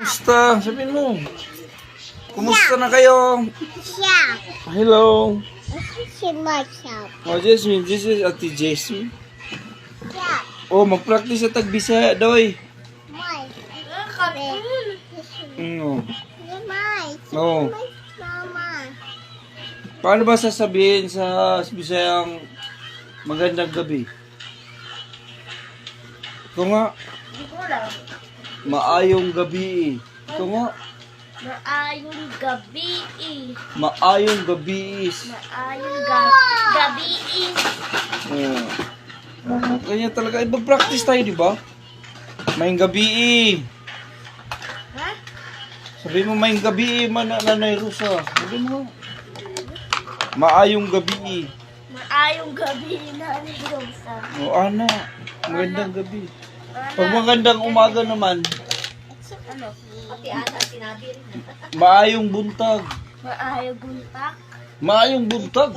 Kumusta? Sabihin mo. Kumusta na kayo? Siya. Hello. Si Marshall. Oh, Jasmine. This is Ate Jasmine. Siya. Oh, mag-practice sa Tagbisaya, doy. Mai. Mai. Oh. Mama. Paano ba sasabihin sa Bisayang magandang gabi? Ito nga. Maayong gabi. Ito nga. Maayong gabi. Maayong gabi is. Maayong gabi. Oh. Kanya talaga. Iba-practice tayo, di ba? Mayong gabi. Ha? Sabi mo, mayong gabi, Nanay Rosa. Sabi mo. Maayong gabi. Maayong gabi, Nanay Rosa. O, Ana. Magandang gabi. Pag magandang umaga naman, Ano? Pati ata sinabi rin. maayong buntag. Maayong buntak. Maayong buntag.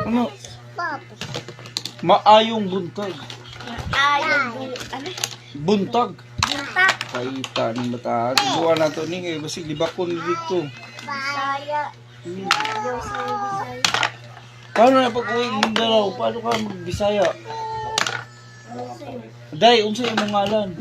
Ano? Papa. Maayong buntag. Maayong ano? Buntag. Buntak. Kaita ng bata. Buwan na to ni. Basig libakon dito. Bisaya. Bisaya. Paano na pag-uwi ng Mindanao? Paano ka mag-Bisaya? Day, unsa yung ngalan?